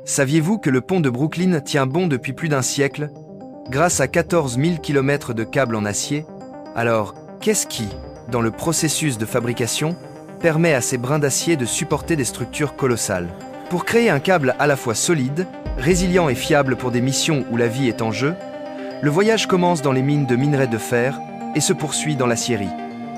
Saviez-vous que le pont de Brooklyn tient bon depuis plus d'un siècle, grâce à 14 000 km de câbles en acier? Alors, qu'est-ce qui, dans le processus de fabrication, permet à ces brins d'acier de supporter des structures colossales? Pour créer un câble à la fois solide, résilient et fiable pour des missions où la vie est en jeu, le voyage commence dans les mines de minerais de fer et se poursuit dans l'acierie.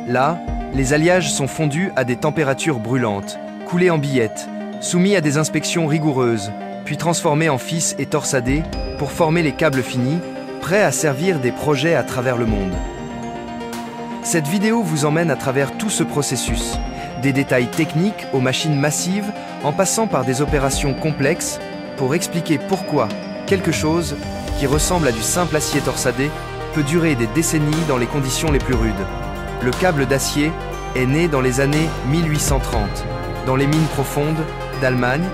Là, les alliages sont fondus à des températures brûlantes, coulés en billettes, soumis à des inspections rigoureuses, puis transformés en fils et torsadés pour former les câbles finis, prêts à servir des projets à travers le monde. Cette vidéo vous emmène à travers tout ce processus, des détails techniques aux machines massives, en passant par des opérations complexes, pour expliquer pourquoi quelque chose qui ressemble à du simple acier torsadé peut durer des décennies dans les conditions les plus rudes. Le câble d'acier est né dans les années 1830, dans les mines profondes d'Allemagne,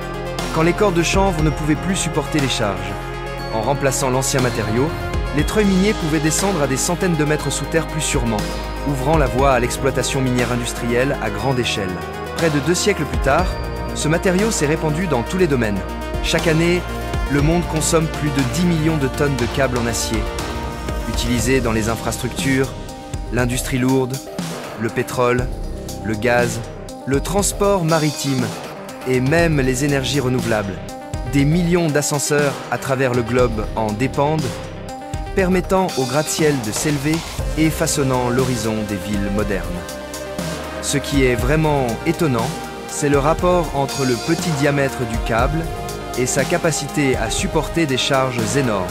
quand les cordes de chanvre ne pouvaient plus supporter les charges. En remplaçant l'ancien matériau, les treuils miniers pouvaient descendre à des centaines de mètres sous terre plus sûrement, ouvrant la voie à l'exploitation minière industrielle à grande échelle. Près de 2 siècles plus tard, ce matériau s'est répandu dans tous les domaines. Chaque année, le monde consomme plus de 10 millions de tonnes de câbles en acier, utilisés dans les infrastructures, l'industrie lourde, le pétrole, le gaz, le transport maritime et même les énergies renouvelables. Des millions d'ascenseurs à travers le globe en dépendent, permettant au gratte-ciel de s'élever et façonnant l'horizon des villes modernes. Ce qui est vraiment étonnant, c'est le rapport entre le petit diamètre du câble et sa capacité à supporter des charges énormes.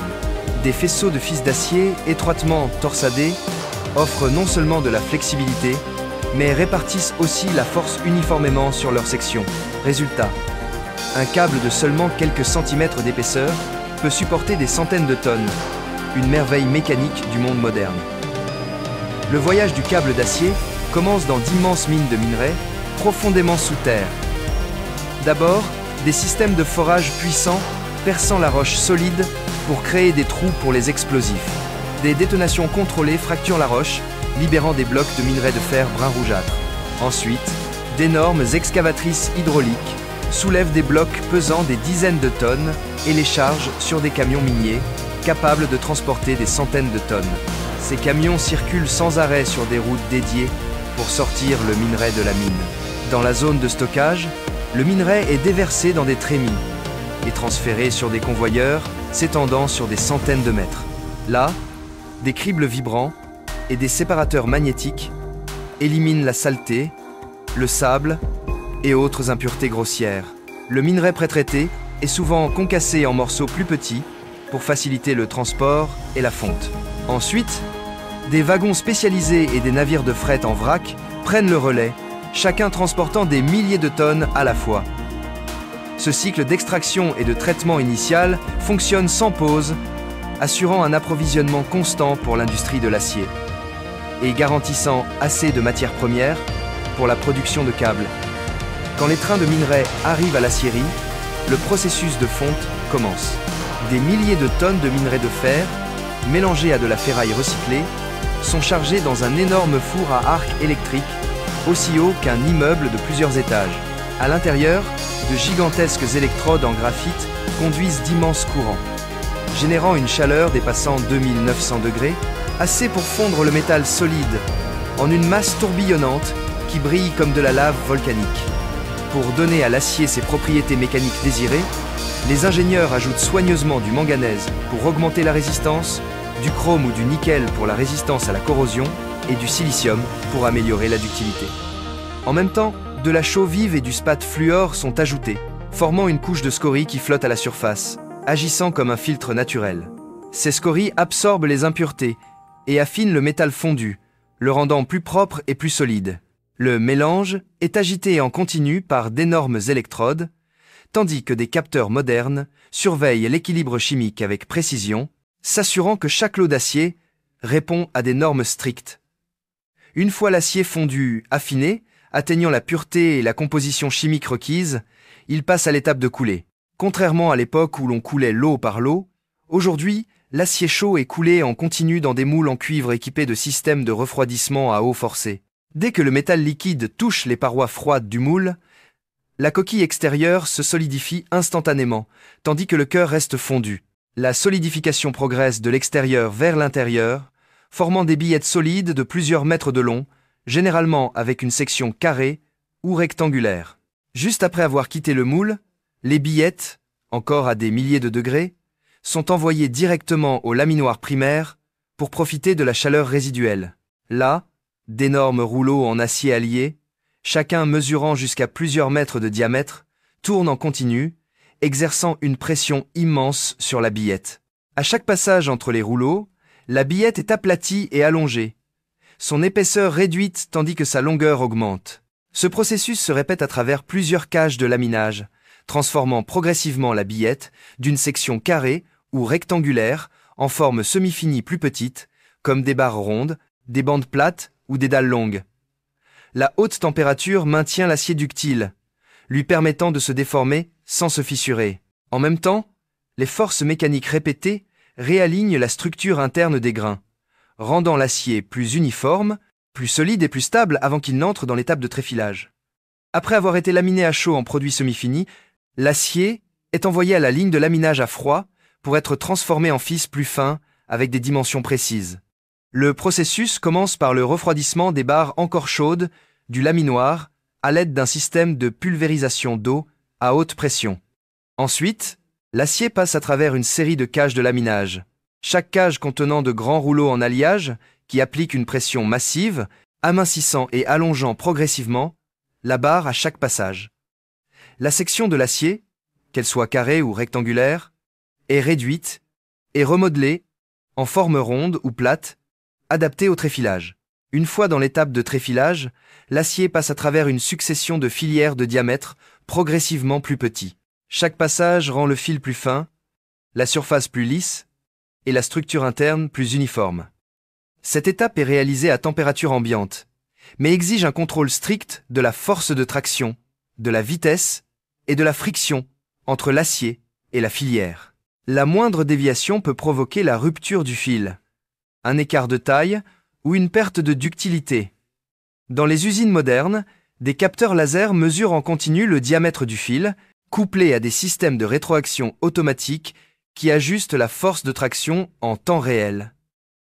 Des faisceaux de fils d'acier étroitement torsadés offrent non seulement de la flexibilité, mais répartissent aussi la force uniformément sur leurs sections. Résultat, un câble de seulement quelques centimètres d'épaisseur peut supporter des centaines de tonnes, une merveille mécanique du monde moderne. Le voyage du câble d'acier commence dans d'immenses mines de minerais, profondément sous terre. D'abord, des systèmes de forage puissants perçant la roche solide pour créer des trous pour les explosifs. Des détonations contrôlées fracturent la roche, libérant des blocs de minerais de fer brun rougeâtre. Ensuite, d'énormes excavatrices hydrauliques soulèvent des blocs pesant des dizaines de tonnes et les chargent sur des camions miniers capables de transporter des centaines de tonnes. Ces camions circulent sans arrêt sur des routes dédiées pour sortir le minerai de la mine. Dans la zone de stockage, le minerai est déversé dans des trémies et transféré sur des convoyeurs s'étendant sur des centaines de mètres. Là, des cribles vibrants et des séparateurs magnétiques éliminent la saleté, le sable et autres impuretés grossières. Le minerai pré-traité est souvent concassé en morceaux plus petits pour faciliter le transport et la fonte. Ensuite, des wagons spécialisés et des navires de fret en vrac prennent le relais, chacun transportant des milliers de tonnes à la fois. Ce cycle d'extraction et de traitement initial fonctionne sans pause, assurant un approvisionnement constant pour l'industrie de l'acier et garantissant assez de matières premières pour la production de câbles. Quand les trains de minerai arrivent à l'acierie, le processus de fonte commence. Des milliers de tonnes de minerai de fer, mélangés à de la ferraille recyclée, sont chargés dans un énorme four à arc électrique, aussi haut qu'un immeuble de plusieurs étages. À l'intérieur, de gigantesques électrodes en graphite conduisent d'immenses courants, générant une chaleur dépassant 2900 degrés, assez pour fondre le métal solide en une masse tourbillonnante qui brille comme de la lave volcanique. Pour donner à l'acier ses propriétés mécaniques désirées, les ingénieurs ajoutent soigneusement du manganèse pour augmenter la résistance, du chrome ou du nickel pour la résistance à la corrosion et du silicium pour améliorer la ductilité. En même temps, de la chaux vive et du spat fluor sont ajoutés, formant une couche de scorie qui flotte à la surface, agissant comme un filtre naturel. Ces scories absorbent les impuretés et affinent le métal fondu, le rendant plus propre et plus solide. Le mélange est agité en continu par d'énormes électrodes, tandis que des capteurs modernes surveillent l'équilibre chimique avec précision, s'assurant que chaque lot d'acier répond à des normes strictes. Une fois l'acier fondu affiné, atteignant la pureté et la composition chimique requise, il passe à l'étape de couler. Contrairement à l'époque où l'on coulait lot par lot, aujourd'hui, l'acier chaud est coulé en continu dans des moules en cuivre équipés de systèmes de refroidissement à eau forcée. Dès que le métal liquide touche les parois froides du moule, La coquille extérieure se solidifie instantanément, tandis que le cœur reste fondu. La solidification progresse de l'extérieur vers l'intérieur, formant des billettes solides de plusieurs mètres de long, généralement avec une section carrée ou rectangulaire. Juste après avoir quitté le moule, les billettes, encore à des milliers de degrés, sont envoyées directement au laminoir primaire pour profiter de la chaleur résiduelle. Là, d'énormes rouleaux en acier allié, chacun mesurant jusqu'à plusieurs mètres de diamètre, tournent en continu, exerçant une pression immense sur la billette. À chaque passage entre les rouleaux, la billette est aplatie et allongée, son épaisseur réduite tandis que sa longueur augmente. Ce processus se répète à travers plusieurs cages de laminage, transformant progressivement la billette d'une section carrée ou rectangulaire en forme semi-finie plus petite, comme des barres rondes, des bandes plates ou des dalles longues. La haute température maintient l'acier ductile, lui permettant de se déformer sans se fissurer. En même temps, les forces mécaniques répétées réalignent la structure interne des grains, rendant l'acier plus uniforme, plus solide et plus stable avant qu'il n'entre dans l'étape de tréfilage. Après avoir été laminé à chaud en produit semi-fini, l'acier est envoyé à la ligne de laminage à froid pour être transformé en fils plus fins avec des dimensions précises. Le processus commence par le refroidissement des barres encore chaudes du laminoir à l'aide d'un système de pulvérisation d'eau à haute pression. Ensuite, l'acier passe à travers une série de cages de laminage. Chaque cage contenant de grands rouleaux en alliage qui appliquent une pression massive, amincissant et allongeant progressivement la barre à chaque passage. La section de l'acier, qu'elle soit carrée ou rectangulaire, est réduite et remodelée en forme ronde ou plate, adaptée au tréfilage. Une fois dans l'étape de tréfilage, l'acier passe à travers une succession de filières de diamètre progressivement plus petits. Chaque passage rend le fil plus fin, la surface plus lisse et la structure interne plus uniforme. Cette étape est réalisée à température ambiante, mais exige un contrôle strict de la force de traction, de la vitesse et de la friction entre l'acier et la filière. La moindre déviation peut provoquer la rupture du fil, un écart de taille ou une perte de ductilité. Dans les usines modernes, des capteurs laser mesurent en continu le diamètre du fil, couplés à des systèmes de rétroaction automatique qui ajustent la force de traction en temps réel.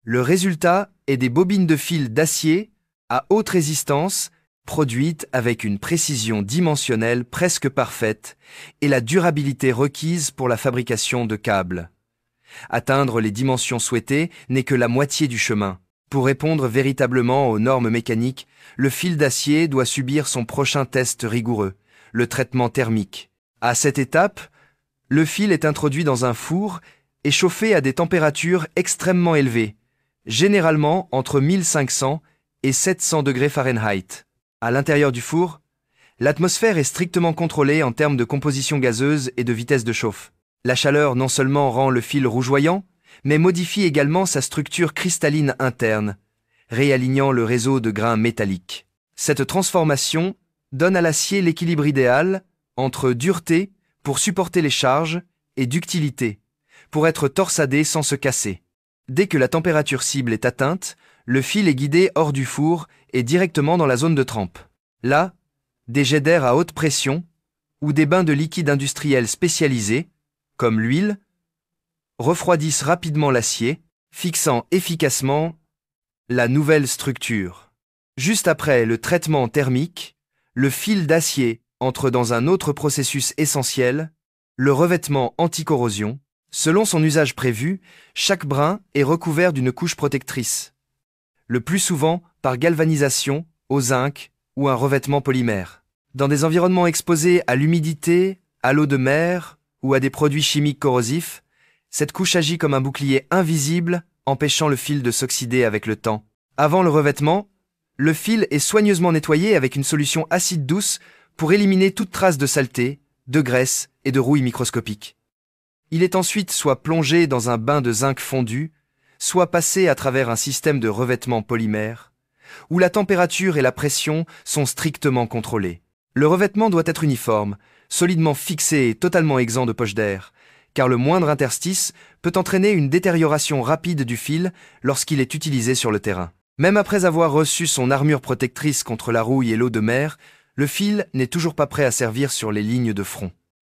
Le résultat est des bobines de fil d'acier à haute résistance, produites avec une précision dimensionnelle presque parfaite et la durabilité requise pour la fabrication de câbles. Atteindre les dimensions souhaitées n'est que la moitié du chemin. Pour répondre véritablement aux normes mécaniques, le fil d'acier doit subir son prochain test rigoureux, le traitement thermique. À cette étape, le fil est introduit dans un four et chauffé à des températures extrêmement élevées, généralement entre 1500 et 700 degrés Fahrenheit. À l'intérieur du four, l'atmosphère est strictement contrôlée en termes de composition gazeuse et de vitesse de chauffe. La chaleur non seulement rend le fil rougeoyant, mais modifie également sa structure cristalline interne, réalignant le réseau de grains métalliques. Cette transformation donne à l'acier l'équilibre idéal entre dureté pour supporter les charges et ductilité, pour être torsadé sans se casser. Dès que la température cible est atteinte, le fil est guidé hors du four et directement dans la zone de trempe. Là, des jets d'air à haute pression ou des bains de liquide industriel spécialisés, comme l'huile, refroidissent rapidement l'acier, fixant efficacement la nouvelle structure. Juste après le traitement thermique, le fil d'acier entre dans un autre processus essentiel, le revêtement anticorrosion. Selon son usage prévu, chaque brin est recouvert d'une couche protectrice, le plus souvent par galvanisation, au zinc ou un revêtement polymère. Dans des environnements exposés à l'humidité, à l'eau de mer ou à des produits chimiques corrosifs, cette couche agit comme un bouclier invisible, empêchant le fil de s'oxyder avec le temps. Avant le revêtement, le fil est soigneusement nettoyé avec une solution acide douce pour éliminer toute trace de saleté, de graisse et de rouille microscopique. Il est ensuite soit plongé dans un bain de zinc fondu, soit passé à travers un système de revêtement polymère, où la température et la pression sont strictement contrôlées. Le revêtement doit être uniforme, solidement fixé et totalement exempt de poches d'air, car le moindre interstice peut entraîner une détérioration rapide du fil lorsqu'il est utilisé sur le terrain. Même après avoir reçu son armure protectrice contre la rouille et l'eau de mer, le fil n'est toujours pas prêt à servir sur les lignes de front.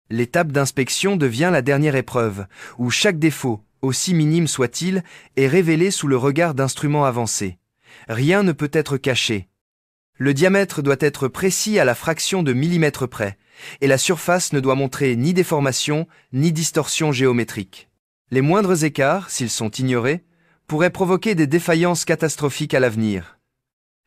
L'étape d'inspection devient la dernière épreuve, où chaque défaut, aussi minime soit-il, est révélé sous le regard d'instruments avancés. Rien ne peut être caché. Le diamètre doit être précis à la fraction de millimètre près, et la surface ne doit montrer ni déformation, ni distorsion géométrique. Les moindres écarts, s'ils sont ignorés, pourraient provoquer des défaillances catastrophiques à l'avenir.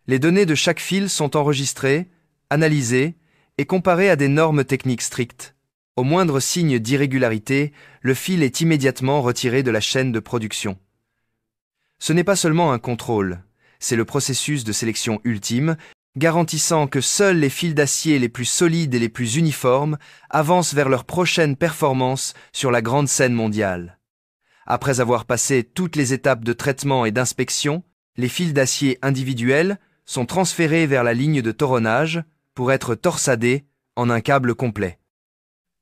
Les données de chaque fil sont enregistrées, analysées et comparées à des normes techniques strictes. Au moindre signe d'irrégularité, le fil est immédiatement retiré de la chaîne de production. Ce n'est pas seulement un contrôle, c'est le processus de sélection ultime, garantissant que seuls les fils d'acier les plus solides et les plus uniformes avancent vers leur prochaine performance sur la grande scène mondiale. Après avoir passé toutes les étapes de traitement et d'inspection, les fils d'acier individuels sont transférés vers la ligne de toronnage pour être torsadés en un câble complet.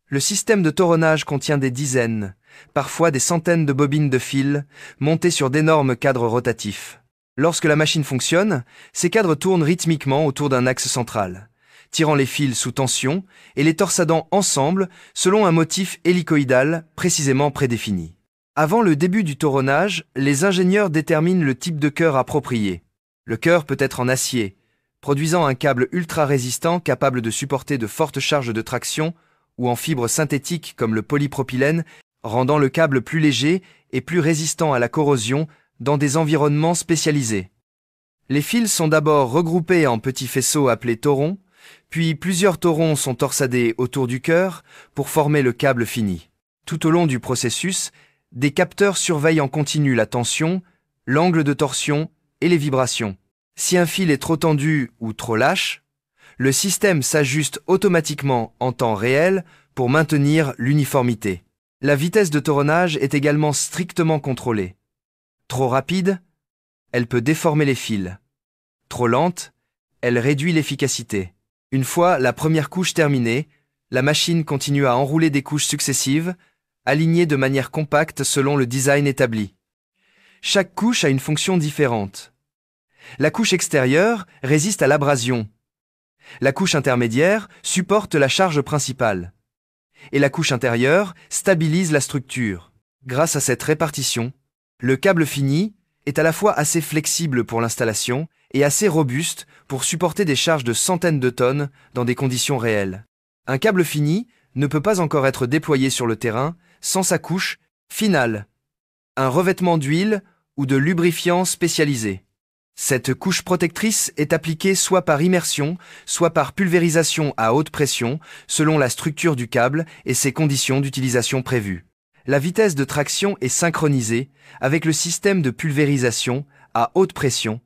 Le système de toronnage contient des dizaines, parfois des centaines de bobines de fil montées sur d'énormes cadres rotatifs. Lorsque la machine fonctionne, ces cadres tournent rythmiquement autour d'un axe central, tirant les fils sous tension et les torsadant ensemble selon un motif hélicoïdal précisément prédéfini. Avant le début du toronnage, les ingénieurs déterminent le type de cœur approprié. Le cœur peut être en acier, produisant un câble ultra résistant capable de supporter de fortes charges de traction, ou en fibre synthétique comme le polypropylène, rendant le câble plus léger et plus résistant à la corrosion dans des environnements spécialisés. Les fils sont d'abord regroupés en petits faisceaux appelés torons, puis plusieurs torons sont torsadés autour du cœur pour former le câble fini. Tout au long du processus, des capteurs surveillent en continu la tension, l'angle de torsion et les vibrations. Si un fil est trop tendu ou trop lâche, le système s'ajuste automatiquement en temps réel pour maintenir l'uniformité. La vitesse de toronnage est également strictement contrôlée. Trop rapide, elle peut déformer les fils. Trop lente, elle réduit l'efficacité. Une fois la première couche terminée, la machine continue à enrouler des couches successives, alignées de manière compacte selon le design établi. Chaque couche a une fonction différente. La couche extérieure résiste à l'abrasion. La couche intermédiaire supporte la charge principale. Et la couche intérieure stabilise la structure. Grâce à cette répartition, le câble fini est à la fois assez flexible pour l'installation et assez robuste pour supporter des charges de centaines de tonnes dans des conditions réelles. Un câble fini ne peut pas encore être déployé sur le terrain sans sa couche finale, un revêtement d'huile ou de lubrifiant spécialisé. Cette couche protectrice est appliquée soit par immersion, soit par pulvérisation à haute pression, selon la structure du câble et ses conditions d'utilisation prévues. La vitesse de traction est synchronisée avec le système de pulvérisation à haute pression,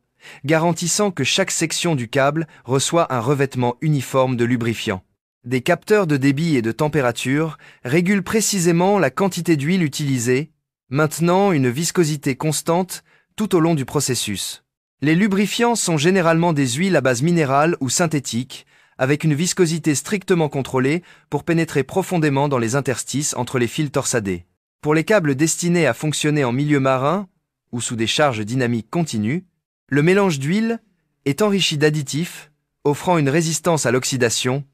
garantissant que chaque section du câble reçoit un revêtement uniforme de lubrifiant. Des capteurs de débit et de température régulent précisément la quantité d'huile utilisée, maintenant une viscosité constante tout au long du processus. Les lubrifiants sont généralement des huiles à base minérale ou synthétique, avec une viscosité strictement contrôlée pour pénétrer profondément dans les interstices entre les fils torsadés. Pour les câbles destinés à fonctionner en milieu marin ou sous des charges dynamiques continues, le mélange d'huile est enrichi d'additifs, offrant une résistance à l'oxydation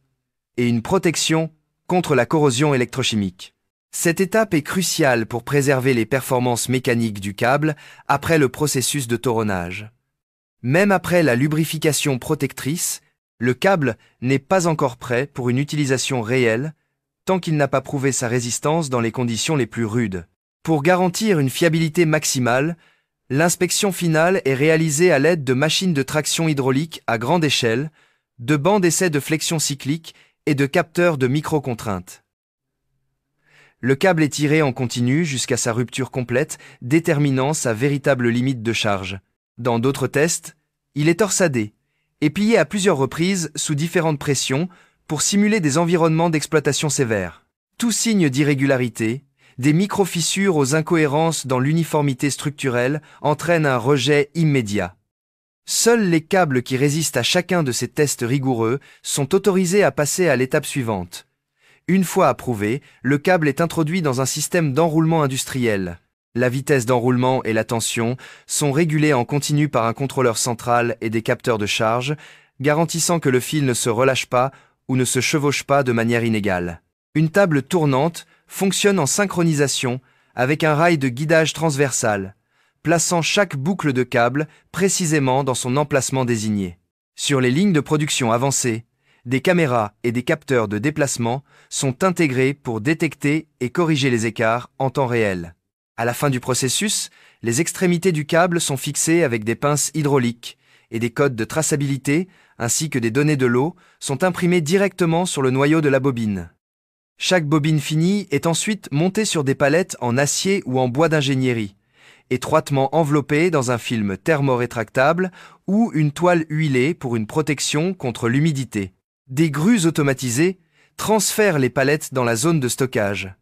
et une protection contre la corrosion électrochimique. Cette étape est cruciale pour préserver les performances mécaniques du câble après le processus de toronnage. Même après la lubrification protectrice, le câble n'est pas encore prêt pour une utilisation réelle tant qu'il n'a pas prouvé sa résistance dans les conditions les plus rudes. Pour garantir une fiabilité maximale, l'inspection finale est réalisée à l'aide de machines de traction hydraulique à grande échelle, de bancs d'essai de flexion cyclique et de capteurs de micro-contraintes. Le câble est tiré en continu jusqu'à sa rupture complète, déterminant sa véritable limite de charge. Dans d'autres tests, il est torsadé et plié à plusieurs reprises sous différentes pressions pour simuler des environnements d'exploitation sévères. Tout signe d'irrégularité, des micro-fissures aux incohérences dans l'uniformité structurelle entraînent un rejet immédiat. Seuls les câbles qui résistent à chacun de ces tests rigoureux sont autorisés à passer à l'étape suivante. Une fois approuvé, le câble est introduit dans un système d'enroulement industriel. La vitesse d'enroulement et la tension sont régulées en continu par un contrôleur central et des capteurs de charge, garantissant que le fil ne se relâche pas ou ne se chevauche pas de manière inégale. Une table tournante fonctionne en synchronisation avec un rail de guidage transversal, plaçant chaque boucle de câble précisément dans son emplacement désigné. Sur les lignes de production avancées, des caméras et des capteurs de déplacement sont intégrés pour détecter et corriger les écarts en temps réel. À la fin du processus, les extrémités du câble sont fixées avec des pinces hydrauliques et des codes de traçabilité ainsi que des données de l'eau sont imprimées directement sur le noyau de la bobine. Chaque bobine finie est ensuite montée sur des palettes en acier ou en bois d'ingénierie, étroitement enveloppée dans un film thermorétractable ou une toile huilée pour une protection contre l'humidité. Des grues automatisées transfèrent les palettes dans la zone de stockage,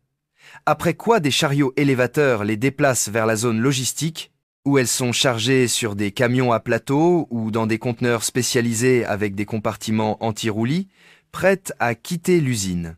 après quoi des chariots élévateurs les déplacent vers la zone logistique, où elles sont chargées sur des camions à plateau ou dans des conteneurs spécialisés avec des compartiments anti-roulis, prêtes à quitter l'usine.